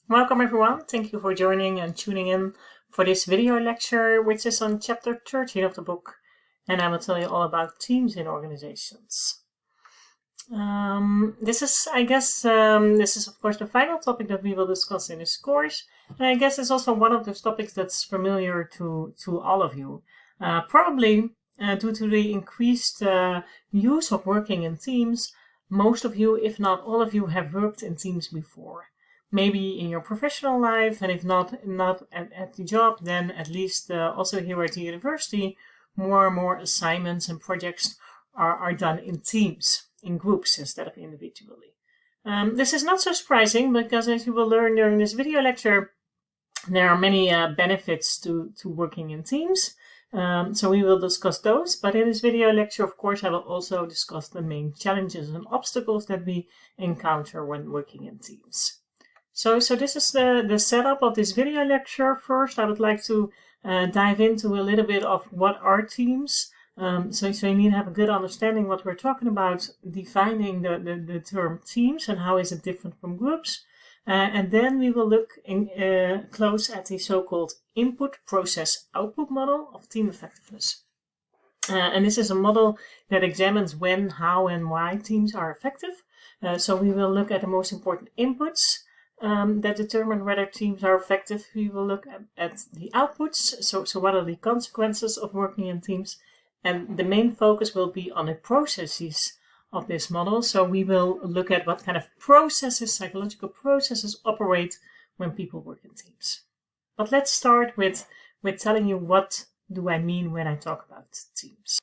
Welcome everyone, thank you for joining and tuning in for this video lecture, which is on chapter 13 of the book, and I will tell you all about teams in organizations. This is of course the final topic that we will discuss in this course, and I guess it's also one of those topics that's familiar to all of you. Probably due to the increased use of working in teams, most of you, if not all of you, have worked in teams before. Maybe in your professional life, and if not at the job, then at least also here at the university, more and more assignments and projects are done in teams, in groups instead of individually. This is not so surprising because, as you will learn during this video lecture, there are many benefits to working in teams. So we will discuss those, but in this video lecture, of course, I will also discuss the main challenges and obstacles that we encounter when working in teams. So this is the setup of this video lecture. First, I would like to dive into a little bit of what are teams. So you need to have a good understanding what we're talking about, defining the term teams and how is it different from groups. And then we will look close at the so-called input-process-output model of team effectiveness. And this is a model that examines when, how, and why teams are effective. So we will look at the most important inputs that determine whether teams are effective. We will look at the outputs, so what are the consequences of working in teams, and the main focus will be on the processes of this model. So we will look at what kind of processes, psychological processes, operate when people work in teams. But let's start with telling you what do I mean when I talk about teams.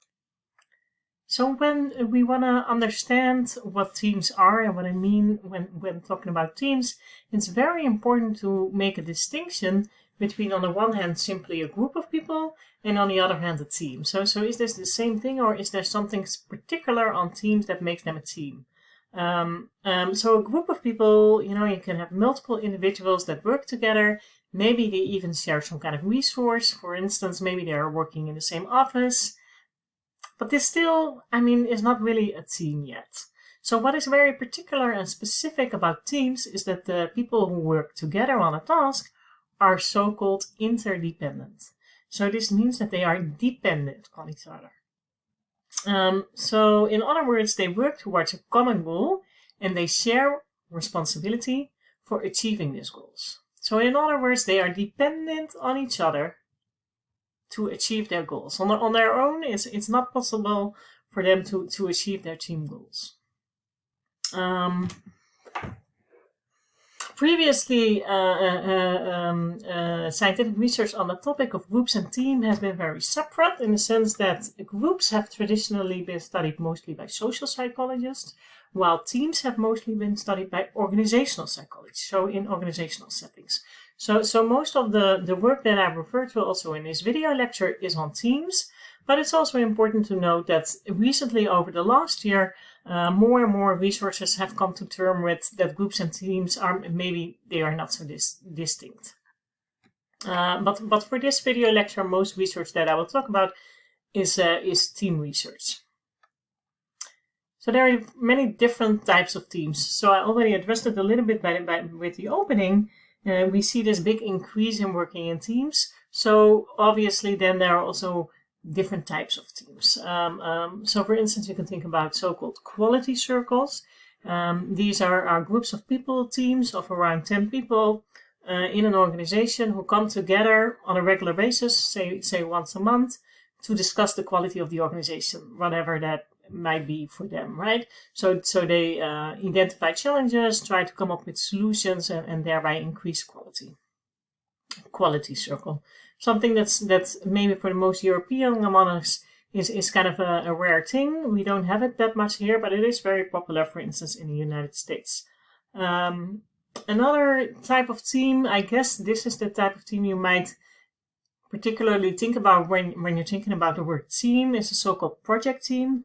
So when we want to understand what teams are and what I mean when talking about teams, it's very important to make a distinction between, on the one hand, simply a group of people, and on the other hand, a team. So is this the same thing, or is there something particular on teams that makes them a team? So a group of people, you can have multiple individuals that work together. Maybe they even share some kind of resource. For instance, maybe they are working in the same office. But this still, is not really a team yet. So what is very particular and specific about teams is that the people who work together on a task are so-called interdependent. So this means that they are dependent on each other. So in other words, they work towards a common goal and they share responsibility for achieving these goals. So in other words, they are dependent on each other to achieve their goals. On their own, it's not possible for them to achieve their team goals. Previously, scientific research on the topic of groups and team has been very separate, in the sense that groups have traditionally been studied mostly by social psychologists, while teams have mostly been studied by organizational psychologists, so in organizational settings. So most of the work that I refer to also in this video lecture is on teams, but it's also important to note that recently, over the last year, more and more resources have come to term with that groups and teams are not so distinct. But for this video lecture, most research that I will talk about is team research. So there are many different types of teams. So I already addressed it a little bit with the opening. We see this big increase in working in teams. So obviously then there are also different types of teams. So for instance, you can think about so-called quality circles. These are groups of people, teams of around 10 people in an organization who come together on a regular basis, say once a month, to discuss the quality of the organization, whatever that might be for them, right? So they identify challenges, try to come up with solutions, and thereby increase quality. Quality circle. Something that's maybe for the most European among us is kind of a rare thing. We don't have it that much here, but it is very popular, for instance, in the United States. Another type of team, I guess this is the type of team you might particularly think about when you're thinking about the word team, is a so-called project team.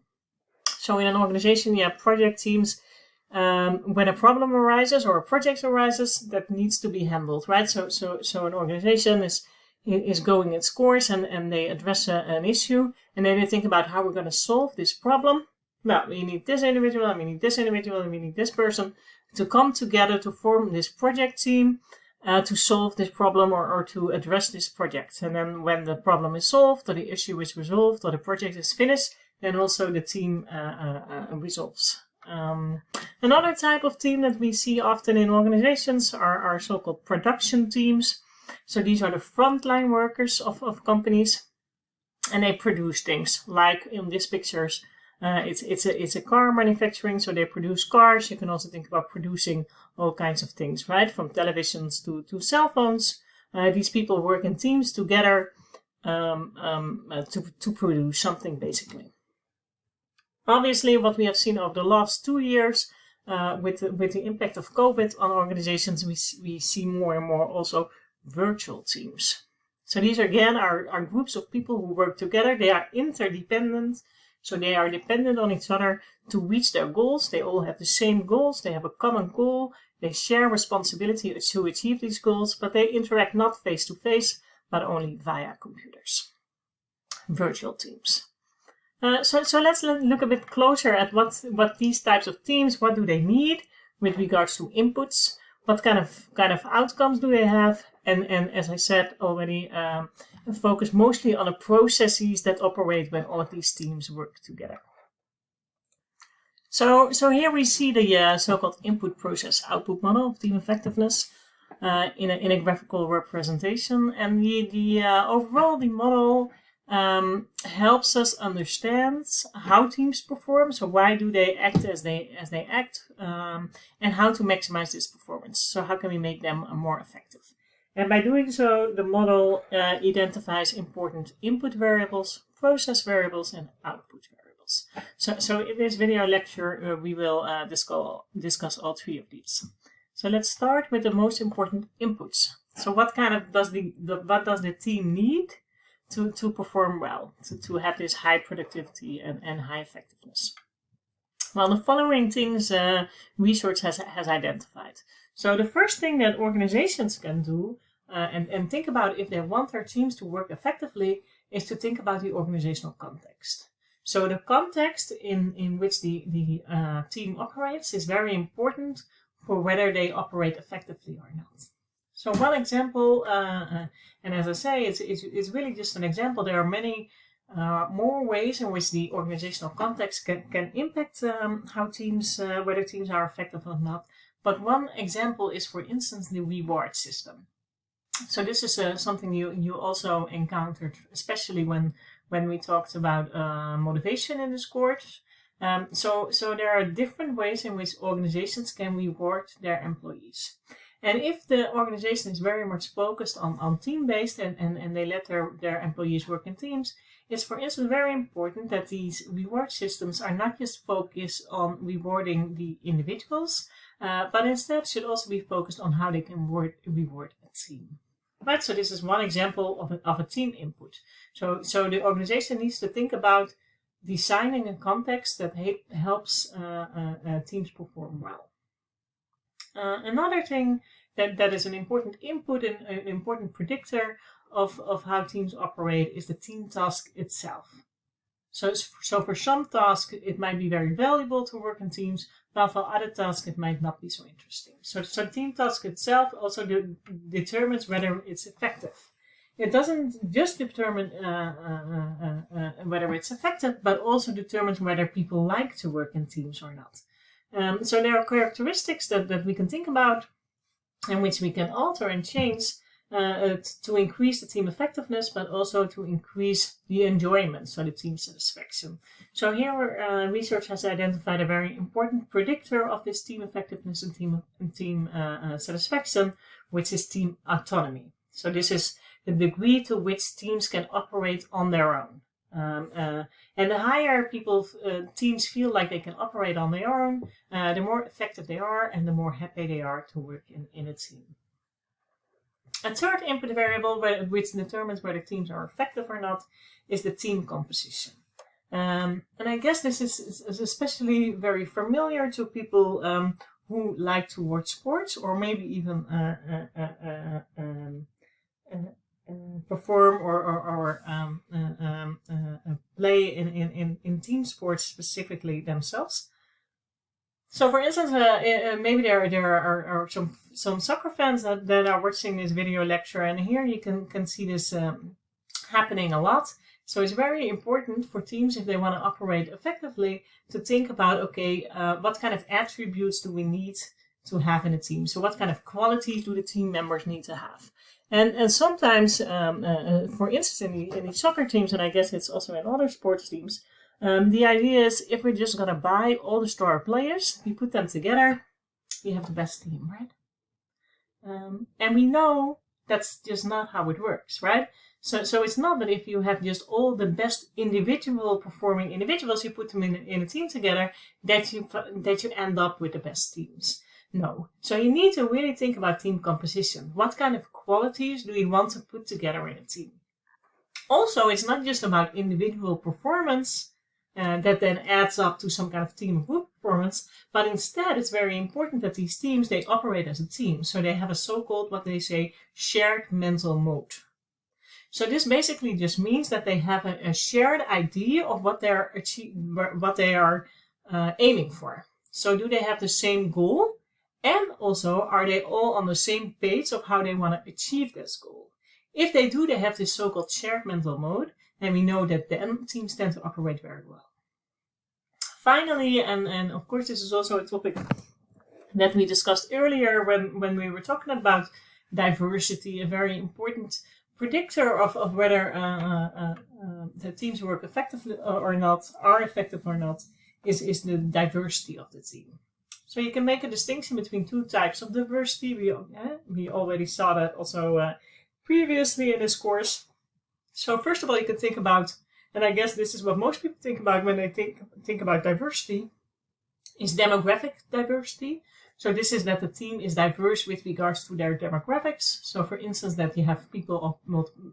So in an organization, you have project teams when a problem arises or a project arises that needs to be handled, right? So an organization is going its course and they address an issue, and then they think about how we're going to solve this problem. Well, we need this individual, and we need this individual, and we need this person to come together to form this project team. to solve this problem or to address this project. And then when the problem is solved, or the issue is resolved, or the project is finished, then also the team resolves. Another type of team that we see often in organizations are so-called production teams. So these are the frontline workers of companies, and they produce things. Like in these pictures, it's a car manufacturing, so they produce cars. You can also think about producing all kinds of things, right? From televisions to cell phones. These people work in teams together to produce something, basically. Obviously, what we have seen over the last 2 years with the impact of COVID on organizations, we see more and more also virtual teams. So these again are groups of people who work together. They are interdependent, so they are dependent on each other to reach their goals. They all have the same goals. They have a common goal. They share responsibility to achieve these goals, but they interact not face to face, but only via computers. Virtual teams. So let's look a bit closer at what these types of teams, what do they need with regards to inputs, what kind of outcomes do they have, and as I said already, focus mostly on the processes that operate when all of these teams work together. So here we see the so-called input process output model of team effectiveness in a graphical representation, and the overall the model helps us understand how teams perform. So why do they act as they act, and how to maximize this performance. So how can we make them more effective? And by doing so, the model identifies important input variables, process variables, and output variables. So in this video lecture, we will discuss all three of these. So let's start with the most important inputs. So what does the team need to perform well, to have this high productivity and high effectiveness? Well, the following things research has identified. So the first thing that organizations can do and think about if they want their teams to work effectively is to think about the organizational context. So the context in which the team operates is very important for whether they operate effectively or not. So one example, and as I say, it's really just an example. There are many more ways in which the organizational context can impact how teams, whether teams are effective or not. But one example is, for instance, the reward system. So this is something you also encountered, especially when we talked about motivation in this course. So there are different ways in which organizations can reward their employees. And if the organization is very much focused on team-based and they let their employees work in teams, it's, for instance, very important that these reward systems are not just focused on rewarding the individuals, but instead should also be focused on how they can reward a team. Right, so this is one example of a team input. So the organization needs to think about designing a context that helps teams perform well. Another thing that is an important input and an important predictor of how teams operate is the team task itself. So for some tasks, it might be very valuable to work in teams, but for other tasks, it might not be so interesting. So team task itself also determines whether it's effective. It doesn't just determine whether it's effective, but also determines whether people like to work in teams or not. So there are characteristics that we can think about and which we can alter and change to increase the team effectiveness, but also to increase the enjoyment, so the team satisfaction. So here research has identified a very important predictor of this team effectiveness and team satisfaction, which is team autonomy. So this is the degree to which teams can operate on their own. And the higher teams feel like they can operate on their own, the more effective they are and the more happy they are to work in a team. A third input variable which determines whether teams are effective or not is the team composition. And I guess this is especially very familiar to people who like to watch sports or maybe even perform or play in team sports specifically themselves. So, for instance, maybe there are some soccer fans that are watching this video lecture, and here you can see this happening a lot. So it's very important for teams, if they want to operate effectively, to think about, okay, what kind of attributes do we need to have in a team? So what kind of qualities do the team members need to have? And sometimes, for instance, in the soccer teams, and I guess it's also in other sports teams, the idea is, if we're just going to buy all the star players, we put them together, we have the best team, right? And we know that's just not how it works, right? So it's not that if you have just all the best individual performing individuals, you put them in a team together, that you end up with the best teams. No. So you need to really think about team composition. What kind of qualities do we want to put together in a team? Also, it's not just about individual performance that then adds up to some kind of team or group performance, but instead it's very important that these teams, they operate as a team. So they have a so-called, what they say, shared mental mode. So this basically just means that they have a shared idea of what they are aiming for. So do they have the same goal? And also, are they all on the same page of how they want to achieve this goal? If they do, they have this so-called shared mental mode, and we know that then teams tend to operate very well. Finally, and of course this is also a topic that we discussed earlier when we were talking about diversity, a very important predictor of whether the teams work effectively or not, are effective or not, is the diversity of the team. So you can make a distinction between two types of diversity. We already saw that also previously in this course. So first of all, you can think about, and I guess this is what most people think about when they think about diversity, is demographic diversity. So this is that the team is diverse with regards to their demographics. So for instance, that you have people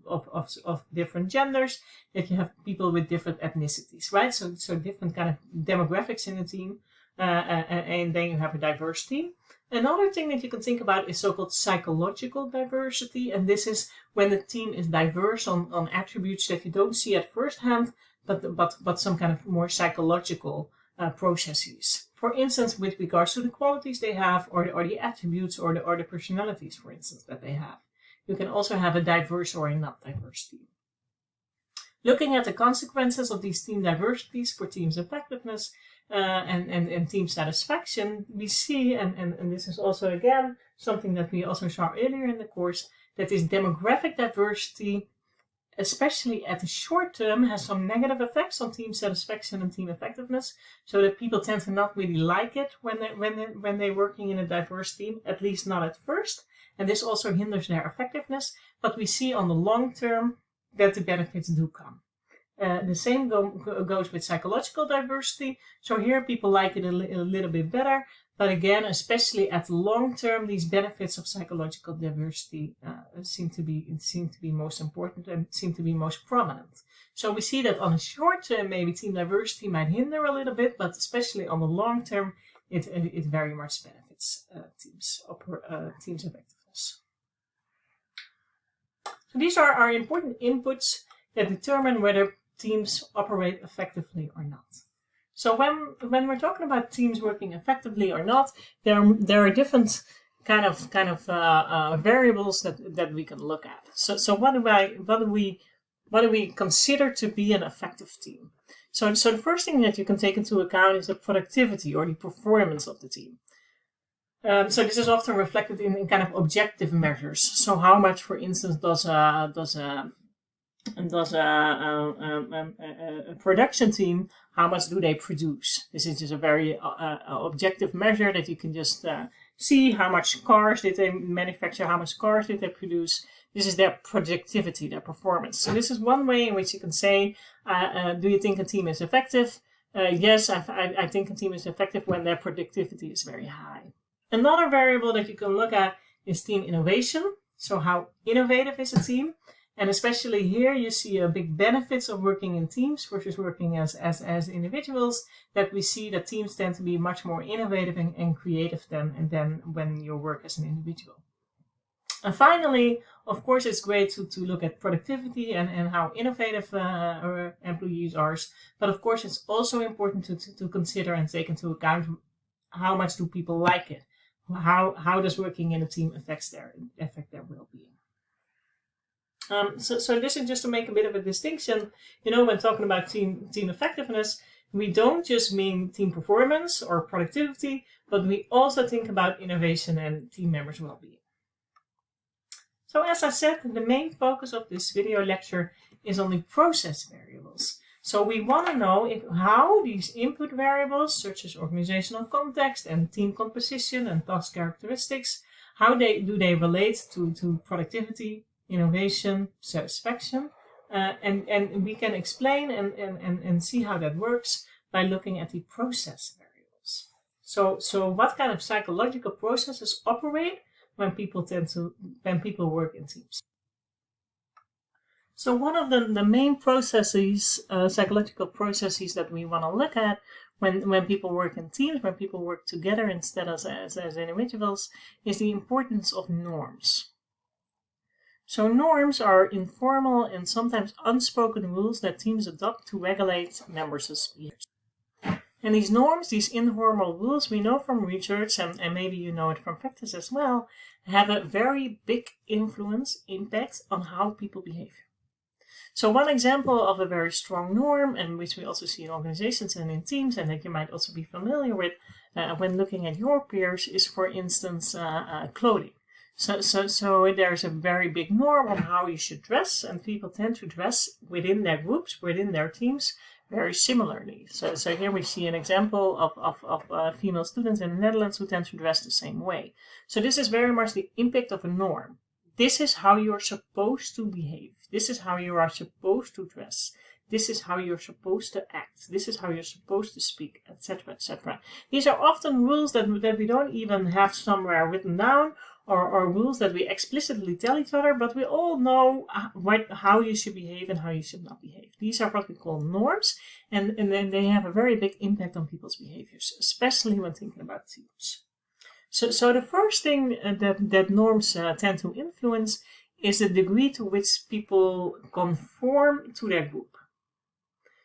of different genders, that you have people with different ethnicities, right? So different kind of demographics in the team, and then you have a diverse team. Another thing that you can think about is so-called psychological diversity, and this is when the team is diverse on attributes that you don't see at first hand, but some kind of more psychological processes. For instance, with regards to the qualities they have, or the attributes, or the personalities, for instance, that they have. You can also have a diverse or a not diverse team. Looking at the consequences of these team diversities for team's effectiveness and team satisfaction, we see, and this is also again something that we also saw earlier in the course, that this demographic diversity, especially at the short term, has some negative effects on team satisfaction and team effectiveness, so that people tend to not really like it when they're working in a diverse team, at least not at first, and this also hinders their effectiveness. But we see on the long term that the benefits do come. The same goes with psychological diversity. So here people like it a little bit better, but again, especially at the long term, these benefits of psychological diversity seem to be most important and seem to be most prominent. So we see that on the short term, maybe team diversity might hinder a little bit, but especially on the long term, it very much benefits teams' effectiveness. So these are our important inputs that determine whether teams operate effectively or not. So when we're talking about teams working effectively or not, there are different kind of variables that we can look at. So what do we consider to be an effective team? So the first thing that you can take into account is the productivity or the performance of the team. So this is often reflected in kind of objective measures. So how much, for instance, does a production team, how much do they produce? This is just a very objective measure that you can just see how much cars did they manufacture, how much cars did they produce. This is their productivity, their performance. So this is one way in which you can say, do you think a team is effective? Yes, I think a team is effective when their productivity is very high. Another variable that you can look at is team innovation. So how innovative is a team? And especially here, you see a big benefits of working in teams versus working as individuals, that we see that teams tend to be much more innovative and creative than when you work as an individual. And finally, of course, it's great to look at productivity and how innovative employees are. But of course, it's also important to consider and take into account how much do people like it? How does working in a team affect their well-being? So this is just to make a bit of a distinction. When talking about team effectiveness, we don't just mean team performance or productivity, but we also think about innovation and team members' well-being. So as I said, the main focus of this video lecture is on the process variables. So we want to know how these input variables, such as organizational context and team composition and task characteristics, how do they relate to productivity, innovation, satisfaction, and we can explain and see how that works by looking at the process variables. So what kind of psychological processes operate when people work in teams? So one of the main processes, psychological processes that we want to look at when people work in teams, when people work together instead as individuals, is the importance of norms. So norms are informal and sometimes unspoken rules that teams adopt to regulate members' behavior. And these norms, these informal rules, we know from research, and maybe you know it from practice as well, have a very big impact on how people behave. So one example of a very strong norm, and which we also see in organizations and in teams, and that you might also be familiar with when looking at your peers, is, for instance, clothing. So there's a very big norm on how you should dress, and people tend to dress within their groups, within their teams, very similarly. So here we see an example of female students in the Netherlands who tend to dress the same way. So this is very much the impact of a norm. This is how you're supposed to behave. This is how you are supposed to dress. This is how you're supposed to act. This is how you're supposed to speak, etc., etc. These are often rules that we don't even have somewhere written down, or rules that we explicitly tell each other, but we all know how you should behave and how you should not behave. These are what we call norms, and then they have a very big impact on people's behaviors, especially when thinking about teams. So the first thing that norms tend to influence is the degree to which people conform to their group.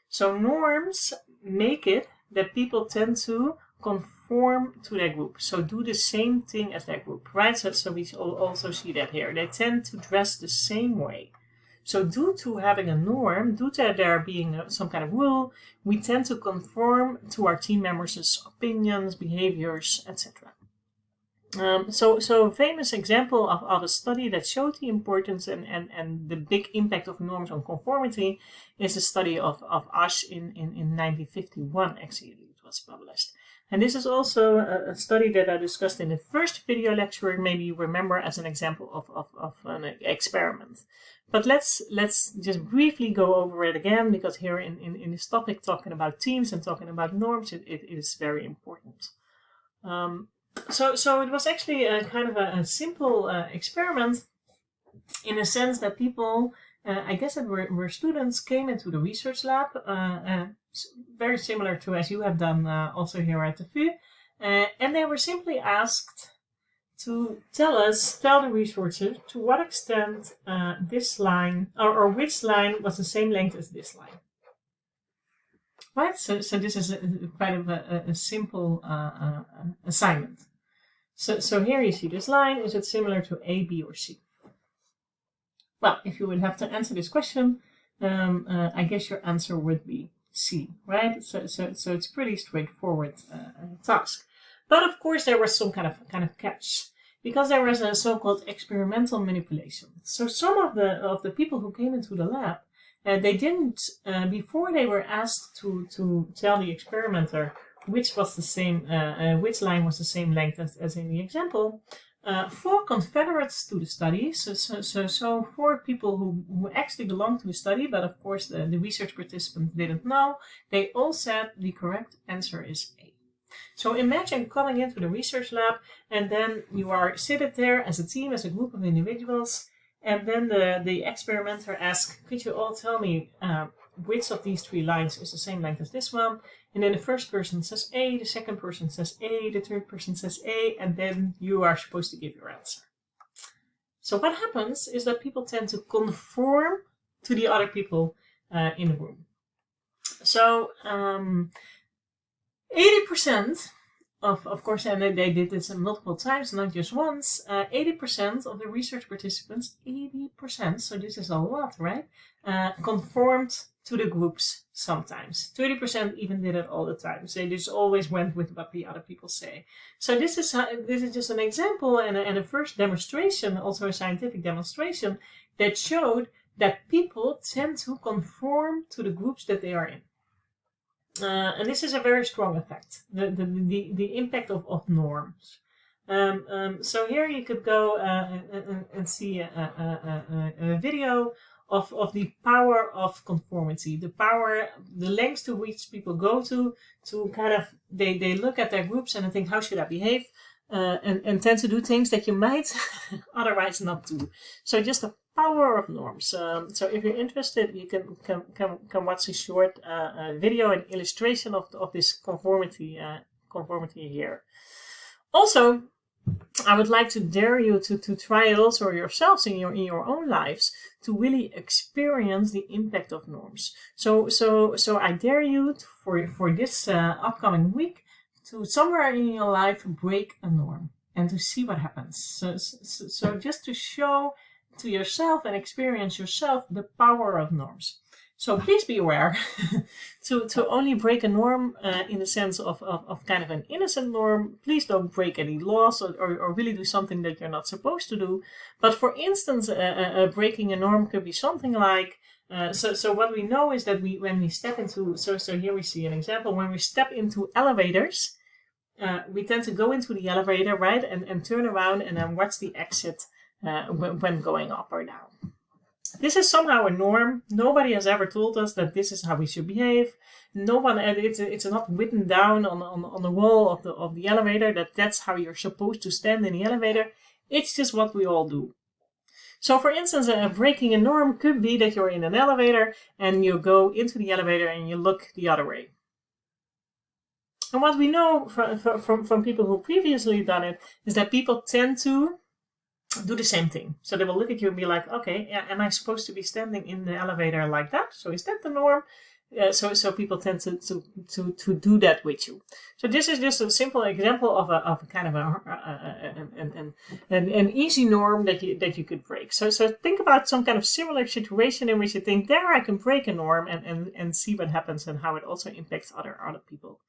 So norms make it that people tend to conform to their group, so do the same thing as their group, right? So we also see that here. They tend to dress the same way. So due to having a norm, due to there being some kind of rule, we tend to conform to our team members' opinions, behaviors, etc. So a famous example of a study that showed the importance and the big impact of norms on conformity is the study of Asch in 1951, actually, it was published. And this is also a study that I discussed in the first video lecture, maybe you remember, as an example of an experiment. But let's just briefly go over it again, because here in this topic, talking about teams and talking about norms, it is very important. So it was actually a kind of a simple experiment, in a sense that people, I guess that were students, came into the research lab, very similar to as you have done also here at the VU, and they were simply asked to tell the researcher to what extent this line, or which line was the same length as this line. Right, so this is kind of a simple assignment. So here you see this line. Is it similar to A, B, or C? Well, if you would have to answer this question, I guess your answer would be C, right? So it's pretty straightforward task. But of course, there was some kind of catch, because there was a so-called experimental manipulation. So some of the people who came into the lab, they didn't, before they were asked to tell the experimenter which was the same, which line was the same length as in the example, for confederates to the study, so for people who actually belonged to the study, but of course the research participants didn't know, they all said the correct answer is A. So imagine coming into the research lab, and then you are seated there as a team, as a group of individuals, and then the experimenter asks, could you all tell me which of these three lines is the same length as this one? And then the first person says A, the second person says A, the third person says A, and then you are supposed to give your answer. So what happens is that people tend to conform to the other people in the room. So 80% of course, and they did this multiple times, not just once, 80% of the research participants, 80%, so this is a lot, right? Conformed to the groups sometimes. 30% even did it all the time. So they just always went with what the other people say. So this is just an example and a first demonstration, also a scientific demonstration, that showed that people tend to conform to the groups that they are in. And this is a very strong effect, the impact of norms. So here you could go and see a video of the power of conformity, the lengths to which people go to kind of, they look at their groups and think, how should I behave? And tend to do things that you might otherwise not do. So just the power of norms. So if you're interested, you can watch a short video and illustration of this conformity here. Also, I would like to dare you to try it also yourselves in your own lives, to really experience the impact of norms. So I dare you for this upcoming week to somewhere in your life break a norm and to see what happens. So just to show to yourself and experience yourself the power of norms. So please be aware to only break a norm in the sense of kind of an innocent norm. Please don't break any laws or really do something that you're not supposed to do. But for instance, breaking a norm could be something like, so what we know is that when we step into, so here we see an example, when we step into elevators, we tend to go into the elevator, right, and turn around and then watch the exit when going up or down. This is somehow a norm. Nobody has ever told us that this is how we should behave. No one, it's not written down on the wall of the elevator that's how you're supposed to stand in the elevator. It's just what we all do. So for instance, breaking a norm could be that you're in an elevator and you go into the elevator and you look the other way. And what we know from people who previously done it is that people tend to do the same thing. So they will look at you and be like, okay, am I supposed to be standing in the elevator like that? So is that the norm? So people tend to do that with you. So this is just a simple example of a kind of an easy norm that you could break. So think about some kind of similar situation in which you think, there I can break a norm and see what happens and how it also impacts other people.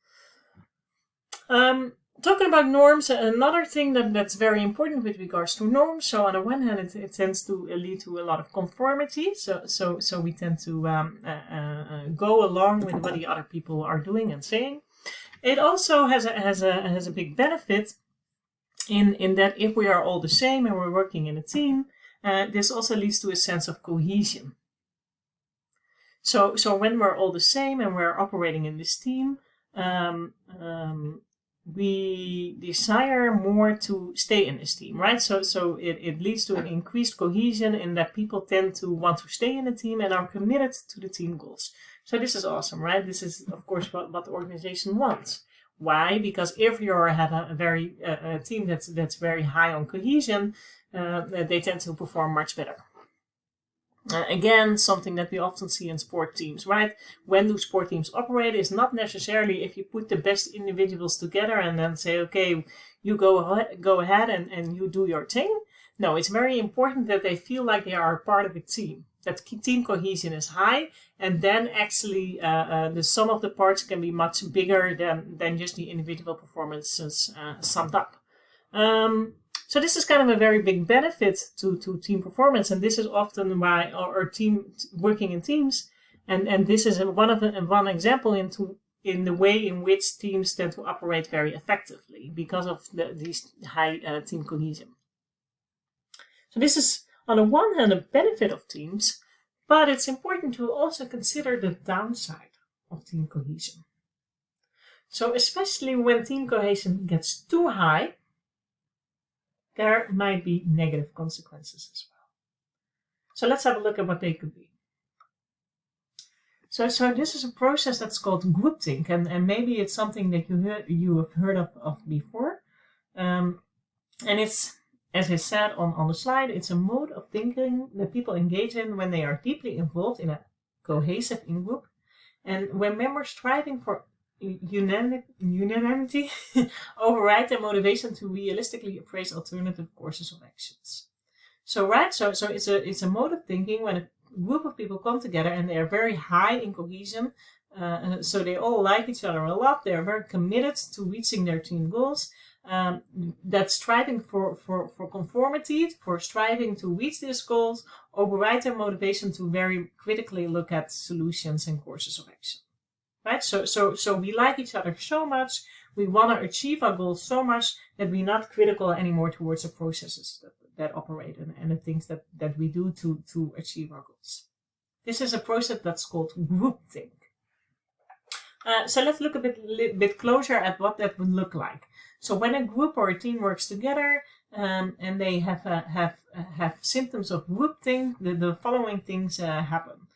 Talking about norms, another thing that's very important with regards to norms. So on the one hand, it tends to lead to a lot of conformity. So we tend to go along with what the other people are doing and saying. It also has a big benefit in that if we are all the same and we're working in a team, this also leads to a sense of cohesion. So when we're all the same and we're operating in this team, we desire more to stay in this team, right? So it leads to an increased cohesion in that people tend to want to stay in the team and are committed to the team goals. So this is awesome, right? This is, of course, what the organization wants. Why? Because if you have a team that's very high on cohesion, they tend to perform much better. Again, something that we often see in sport teams, right? When do sport teams operate is not necessarily if you put the best individuals together and then say, okay, you go ahead and you do your thing. No, it's very important that they feel like they are a part of a team, that team cohesion is high, and then actually the sum of the parts can be much bigger than just the individual performances summed up. So this is kind of a very big benefit to team performance, and this is often why our team working in teams, and this is one example in the way in which teams tend to operate very effectively because of these high team cohesion. So this is on the one hand a benefit of teams, but it's important to also consider the downside of team cohesion. So especially when team cohesion gets too high, there might be negative consequences as well. So let's have a look at what they could be. So this is a process that's called groupthink, and maybe it's something that you have heard of before. And it's, as I said on the slide, it's a mode of thinking that people engage in when they are deeply involved in a cohesive in-group, and when members striving for unanimity override their motivation to realistically appraise alternative courses of actions. So it's a mode of thinking when a group of people come together and they are very high in cohesion. So they all like each other a lot. They are very committed to reaching their team goals. That striving for conformity, for striving to reach these goals, override their motivation to very critically look at solutions and courses of action. Right? So we like each other so much, we want to achieve our goals so much that we're not critical anymore towards the processes that operate and the things that we do to achieve our goals. This is a process that's called groupthink. So let's look a bit closer at what that would look like. So when a group or a team works together and they have symptoms of groupthink, the following things happen.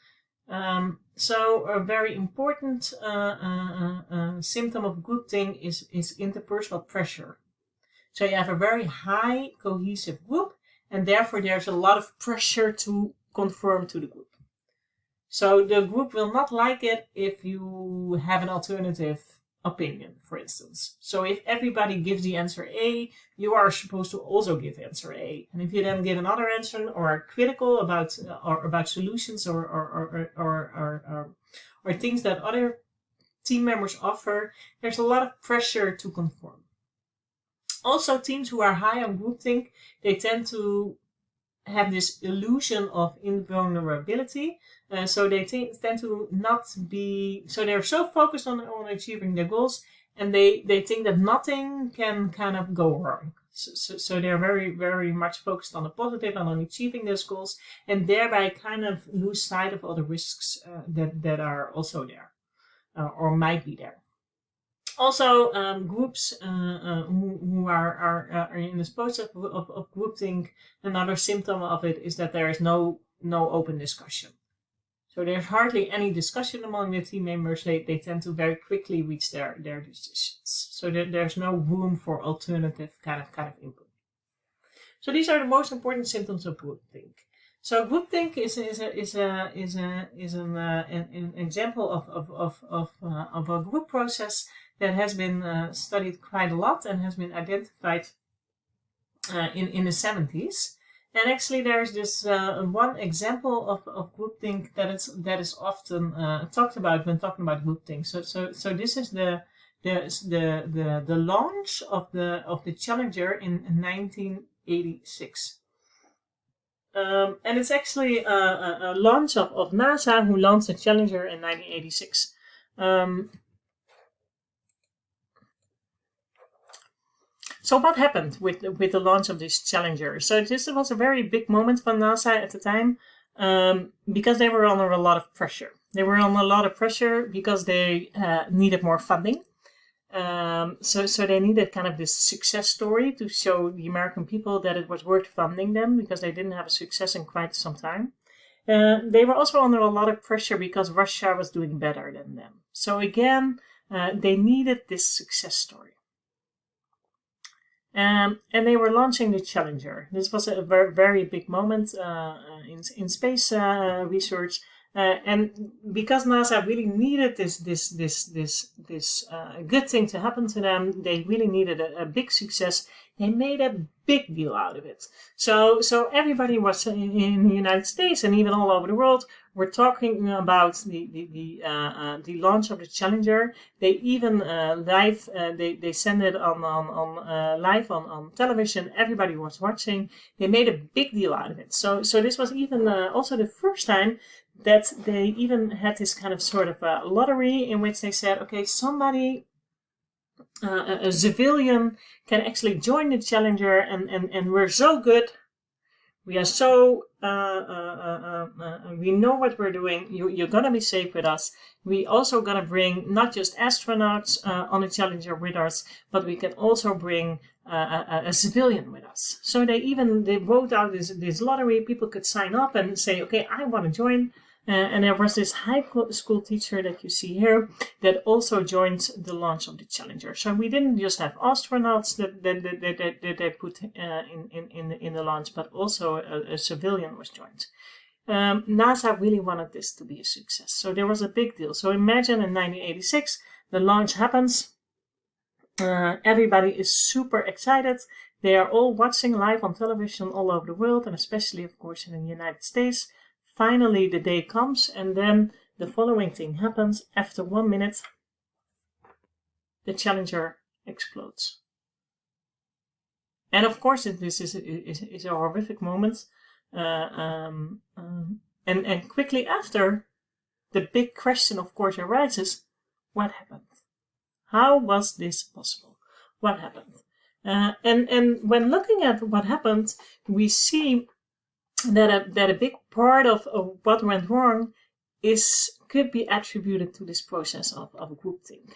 So a very important symptom of groupthink is interpersonal pressure. So you have a very high cohesive group, and therefore there's a lot of pressure to conform to the group. So the group will not like it if you have an alternative opinion, for instance. So if everybody gives the answer A, you are supposed to also give answer A. And if you then give another answer or are critical about solutions or things that other team members offer, there's a lot of pressure to conform. Also, teams who are high on groupthink, they tend to have this illusion of invulnerability. So they tend to not be, so they're so focused on achieving their goals, and they think that nothing can kind of go wrong. So they're very, very much focused on the positive and on achieving those goals, and thereby kind of lose sight of all the risks that are also there or might be there. Also, groups who are in this process of groupthink, another symptom of it is that there is no open discussion. So there's hardly any discussion among the team members. They tend to very quickly reach their decisions. So there's no room for alternative kind of input. So these are the most important symptoms of groupthink. So groupthink is an example of a group process that has been studied quite a lot and has been identified in the 70s. And actually, there's this one example of groupthink that is often talked about when talking about groupthink. So this is the launch of the Challenger in 1986. And it's actually a launch of NASA, who launched the Challenger in 1986. So what happened with the launch of this Challenger? So this was a very big moment for NASA at the time because they were under a lot of pressure. They were under a lot of pressure because they needed more funding. So they needed kind of this success story to show the American people that it was worth funding them because they didn't have a success in quite some time. They were also under a lot of pressure because Russia was doing better than them. So again, they needed this success story. And they were launching the Challenger. This was a very, very big moment in space research. And because NASA really needed this good thing to happen to them, they really needed a big success. They made a big deal out of it. So everybody was in the United States and even all over the world were talking about the launch of the Challenger. They even they sent it on live on television. Everybody was watching. They made a big deal out of it. So this was even also the first time that they even had this kind of sort of a lottery in which they said, okay, somebody, a civilian, can actually join the Challenger, and we're so good. We are so, we know what we're doing. You're going to be safe with us. We also going to bring not just astronauts on the Challenger with us, but we can also bring a civilian with us. So they wrote out this lottery. People could sign up and say, okay, I want to join. And there was this high school teacher that you see here that also joined the launch of the Challenger. So we didn't just have astronauts that they put in the launch, but also a civilian was joined. NASA really wanted this to be a success. So there was a big deal. So imagine in 1986, the launch happens. Everybody is super excited. They are all watching live on television all over the world, and especially, of course, in the United States. Finally, the day comes, and then the following thing happens. After 1 minute, the Challenger explodes. And of course, this is a horrific moment. And quickly after, the big question, of course, arises: what happened? How was this possible? What happened? And when looking at what happened, we see that a big part of what went wrong could be attributed to this process of groupthink.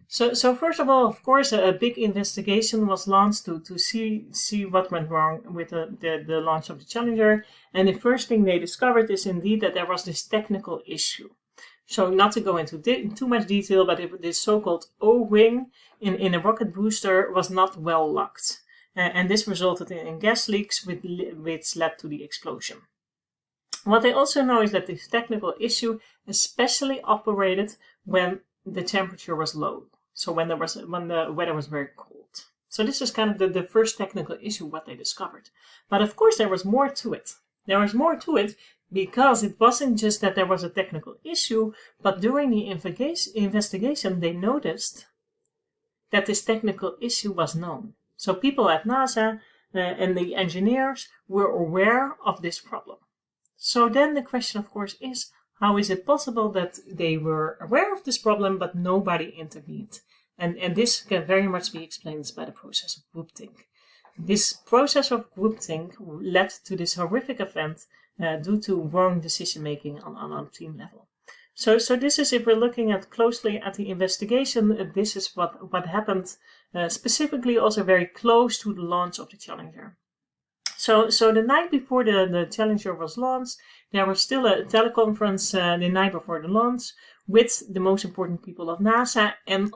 So first of all, of course, a big investigation was launched to see what went wrong with the launch of the Challenger. And the first thing they discovered is indeed that there was this technical issue. So not to go into too much detail, but this so-called O-ring in a rocket booster was not well locked. And this resulted in gas leaks, which led to the explosion. What they also know is that this technical issue especially operated when the temperature was low. So when the weather was very cold. So this is kind of the first technical issue what they discovered. But of course there was more to it. There was more to it because it wasn't just that there was a technical issue, but during the investigation they noticed that this technical issue was known. So people at NASA and the engineers were aware of this problem. So then the question, of course, is: how is it possible that they were aware of this problem, but nobody intervened? And this can very much be explained by the process of groupthink. This process of groupthink led to this horrific event due to wrong decision-making on team level. So this is, if we're looking at closely at the investigation, this is what happened, specifically also very close to the launch of the Challenger. So the night before the Challenger was launched, there was still a teleconference the night before the launch with the most important people of NASA and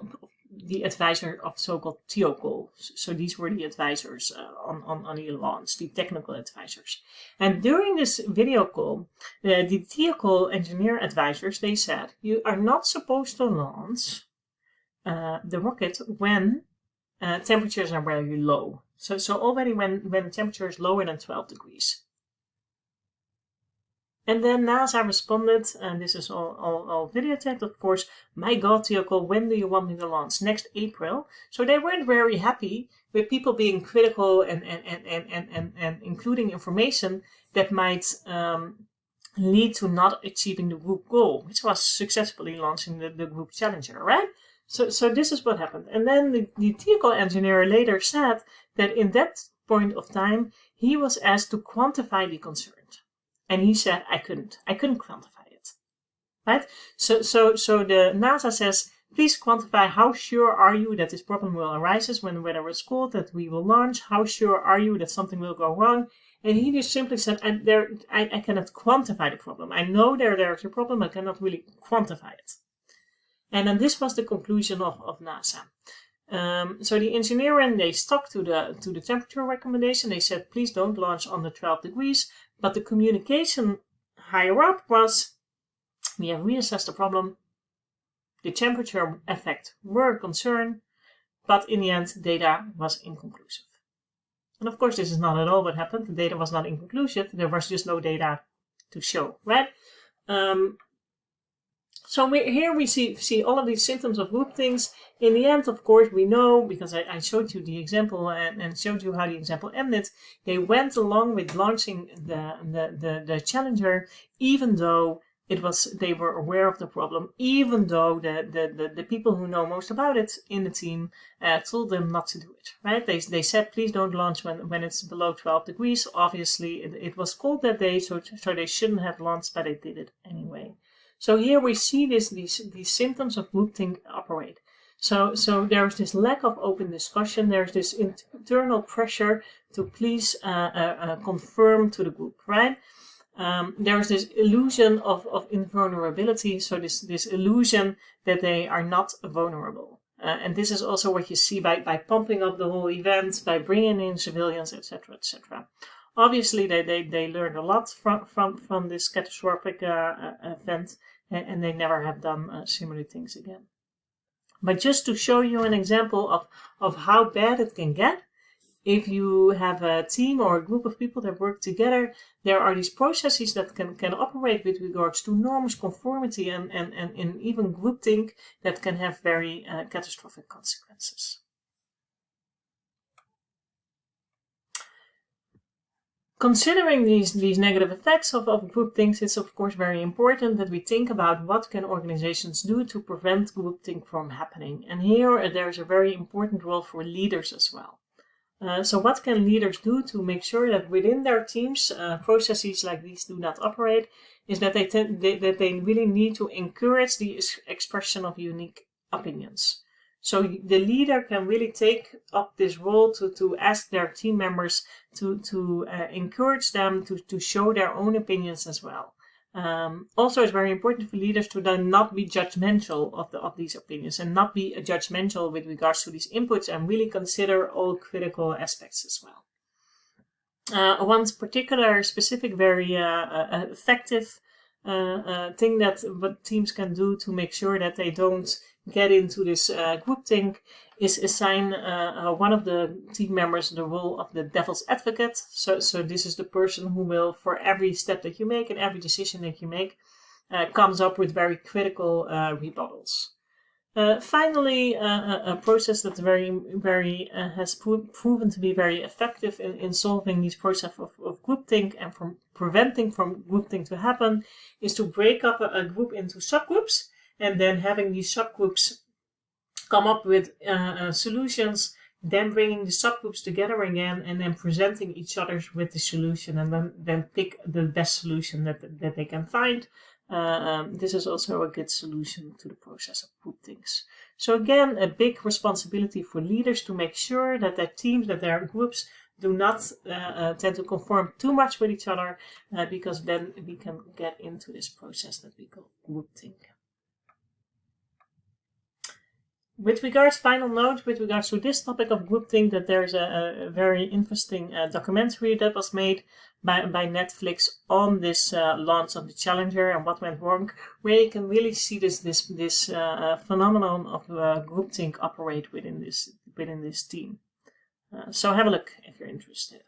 the advisor of so-called TEOCOL. So these were the advisors on the launch, the technical advisors. And during this video call, the TEOCOL engineer advisors, they said, you are not supposed to launch the rocket when temperatures are very low. So already when the temperature is lower than 12 degrees. And then NASA responded, and this is all videotaped, of course: my God, TEOCOL, when do you want me to launch? Next April. So they weren't very happy with people being critical and including information that might lead to not achieving the group goal, which was successfully launching the group Challenger, right? So this is what happened. And then the TEOCOL engineer later said that in that point of time, he was asked to quantify the concern. And he said, I couldn't quantify it, right? So the NASA says, please quantify, how sure are you that this problem will arise when the weather is cold, that we will launch? How sure are you that something will go wrong? And he just simply said, I cannot quantify the problem. I know there's a problem, I cannot really quantify it. And then this was the conclusion of NASA. So the engineering, they stuck to the temperature recommendation. They said, please don't launch under 12 degrees. But the communication higher up was, we have reassessed the problem. The temperature effect were a concern, but in the end, data was inconclusive. And of course, this is not at all what happened. The data was not inconclusive. There was just no data to show, right? So here we see all of these symptoms of groupthink. In the end, of course, we know, because I showed you the example and showed you how the example ended, they went along with launching the Challenger, even though they were aware of the problem, even though the people who know most about it in the team told them not to do it, right? They said, please don't launch when it's below 12 degrees. Obviously, it was cold that day, so they shouldn't have launched, but they did it anyway. So here we see these symptoms of groupthink operate. So there's this lack of open discussion. There's this internal pressure to please confirm to the group, right? There's this illusion of invulnerability. So this illusion that they are not vulnerable. And this is also what you see by pumping up the whole event, by bringing in civilians, etc., etc. Obviously, they learned a lot from this catastrophic event, and they never have done similar things again. But just to show you an example of how bad it can get, if you have a team or a group of people that work together, there are these processes that can operate with regards to norms, conformity, and even groupthink that can have very catastrophic consequences. Considering these negative effects of groupthink, it's of course very important that we think about what can organizations do to prevent groupthink from happening. And here there's a very important role for leaders as well. So what can leaders do to make sure that within their teams processes like these do not operate, is that they really need to encourage the expression of unique opinions. So the leader can really take up this role to ask their team members to encourage them to show their own opinions as well. Also, it's very important for leaders to then not be judgmental of these opinions and not be judgmental with regards to these inputs, and really consider all critical aspects as well. One particular specific, very effective thing that what teams can do to make sure that they don't get into this groupthink is assign one of the team members the role of the devil's advocate. So this is the person who will, for every step that you make and every decision that you make, comes up with very critical rebuttals. Finally, a process that's very has proven to be very effective in solving these process of groupthink and from preventing from groupthink to happen is to break up a group into subgroups, and then having these subgroups come up with solutions, then bringing the subgroups together again, and then presenting each other with the solution, and then pick the best solution that they can find. This is also a good solution to the process of groupthinks. So again, a big responsibility for leaders to make sure that their teams, that their groups do not tend to conform too much with each other, because then we can get into this process that we call groupthink. With regards, final note, with regards to this topic of groupthink, that there's a very interesting documentary that was made by Netflix on this launch of the Challenger and what went wrong, where you can really see this phenomenon of groupthink operate within this team. So have a look if you're interested.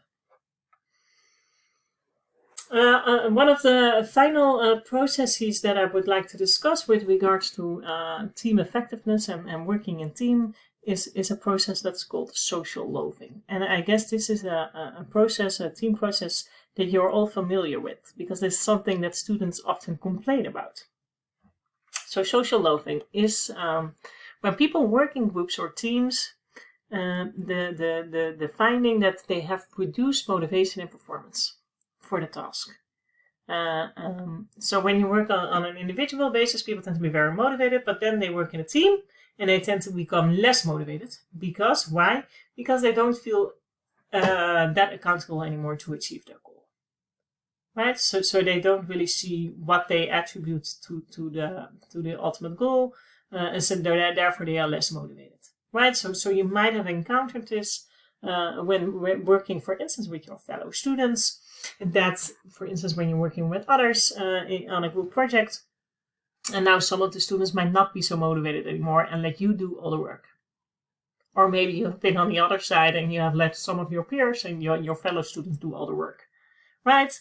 One of the final processes that I would like to discuss with regards to team effectiveness and working in team is a process that's called social loafing. And I guess this is a process, a team process that you're all familiar with, because it's something that students often complain about. So social loafing is when people work in groups or teams, the finding that they have reduced motivation and performance for the task. So when you work on an individual basis, people tend to be very motivated, but then they work in a team and they tend to become less motivated. Because, why? Because they don't feel that accountable anymore to achieve their goal. Right? So they don't really see what they attribute to the ultimate goal, and so therefore they are less motivated. Right? So you might have encountered this when working, for instance, with your fellow students. That, for instance, when you're working with others on a group project, and now some of the students might not be so motivated anymore and let you do all the work. Or maybe you've been on the other side and you have let some of your peers and your fellow students do all the work. Right?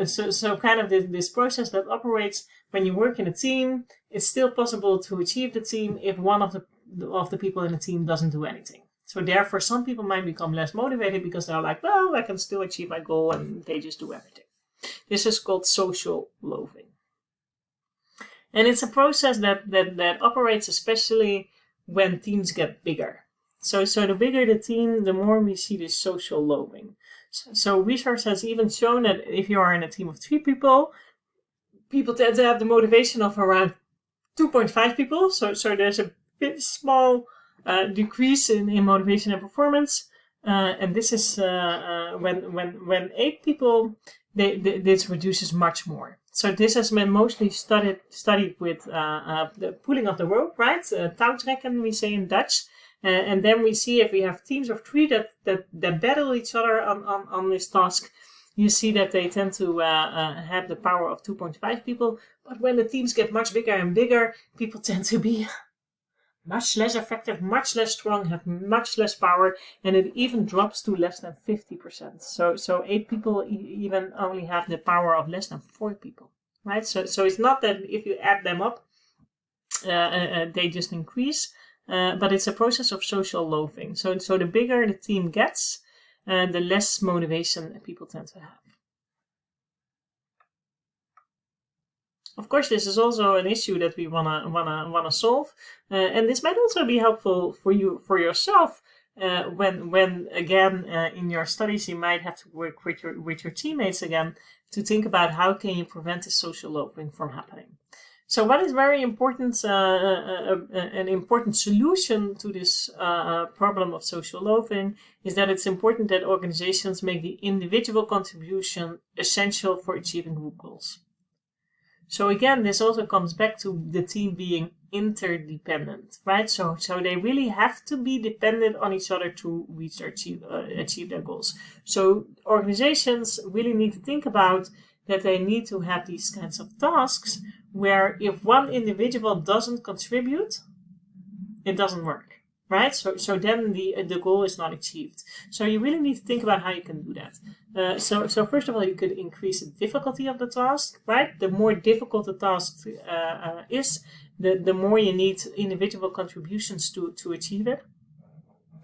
So kind of this process that operates when you work in a team, it's still possible to achieve the team if one of the people in the team doesn't do anything. So therefore, some people might become less motivated because they're like, well, I can still achieve my goal, and they just do everything. This is called social loafing. And it's a process that operates especially when teams get bigger. So the bigger the team, the more we see this social loafing. So research has even shown that if you are in a team of 3 people, people tend to have the motivation of around 2.5 people. So there's a bit small decrease in motivation and performance, and this is when 8 people, this reduces much more. So this has been mostly studied with the pulling of the rope, right? Touwtrekken, we say in Dutch, and then we see if we have teams of 3 that battle each other on this task. You see that they tend to have the power of 2.5 people, but when the teams get much bigger and bigger, people tend to be much less effective, much less strong, have much less power, and it even drops to less than 50%. So 8 people even only have the power of less than 4 people, right? So it's not that if you add them up, they just increase, but it's a process of social loafing. So the bigger the team gets, the less motivation people tend to have. Of course, this is also an issue that we wanna solve, and this might also be helpful for yourself when again in your studies you might have to work with your teammates again to think about how can you prevent this social loafing from happening. So what is very important, an important solution to this problem of social loafing is that it's important that organizations make the individual contribution essential for achieving group goals. So again, this also comes back to the team being interdependent, right? So they really have to be dependent on each other to reach or achieve their goals. So organizations really need to think about that they need to have these kinds of tasks where if one individual doesn't contribute, it doesn't work, right? So then the goal is not achieved. So you really need to think about how you can do that. So first of all, you could increase the difficulty of the task, right? The more difficult the task is, the more you need individual contributions to achieve it.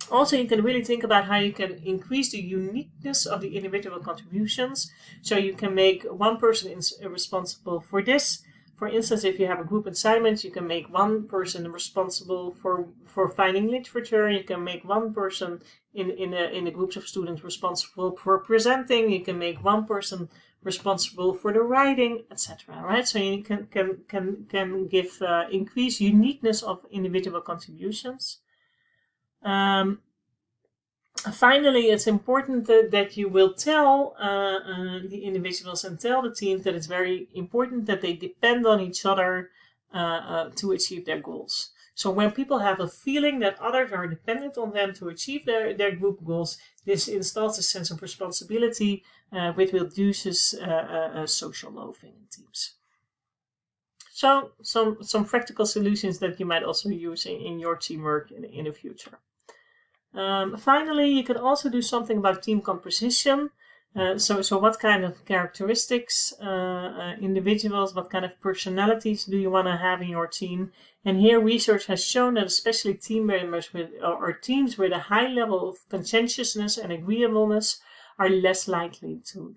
Also, you can really think about how you can increase the uniqueness of the individual contributions. So you can make one person responsible for this. For instance, if you have a group assignment, you can make one person responsible for finding literature. You can make one person in a group of students responsible for presenting. You can make one person responsible for the writing, etc. Right? So you can give increased uniqueness of individual contributions. Finally, it's important that you will tell the individuals and tell the teams that it's very important that they depend on each other to achieve their goals. So when people have a feeling that others are dependent on them to achieve their group goals, this installs a sense of responsibility, which reduces social loafing in teams. So some practical solutions that you might also use in your teamwork in the future. Finally, you can also do something about team composition. So what kind of characteristics, individuals, what kind of personalities do you want to have in your team? And here research has shown that especially team members or teams with a high level of conscientiousness and agreeableness are less likely to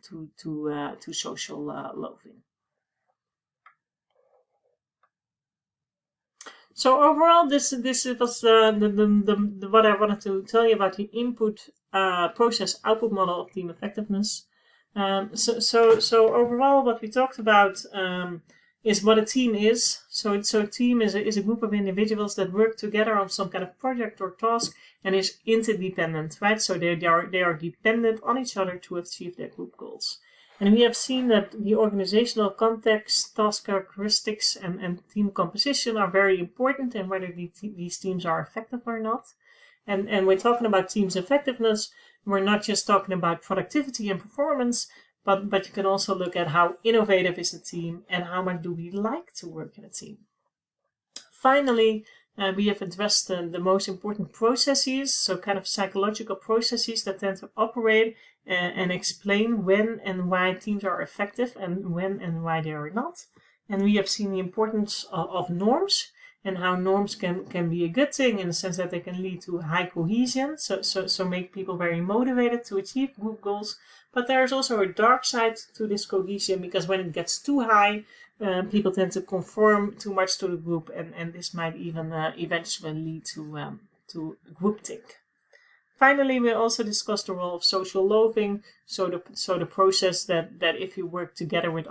social loafing. So overall, this was what I wanted to tell you about the input process output model of team effectiveness. So overall, what we talked about is what a team is. So a team is a group of individuals that work together on some kind of project or task and is interdependent, right? So they are dependent on each other to achieve their group goals. And we have seen that the organizational context, task characteristics, and team composition are very important in whether these teams are effective or not. And we're talking about teams effectiveness. We're not just talking about productivity and performance, but you can also look at how innovative is a team and how much do we like to work in a team. Finally, we have addressed the most important processes, so kind of psychological processes that tend to operate and explain when and why teams are effective and when and why they are not. And we have seen the importance of norms and how norms can be a good thing in the sense that they can lead to high cohesion, so make people very motivated to achieve group goals. But there's also a dark side to this cohesion because when it gets too high, people tend to conform too much to the group, and this might even eventually lead to groupthink. Finally, we also discussed the role of social loafing, so the process that if you work together with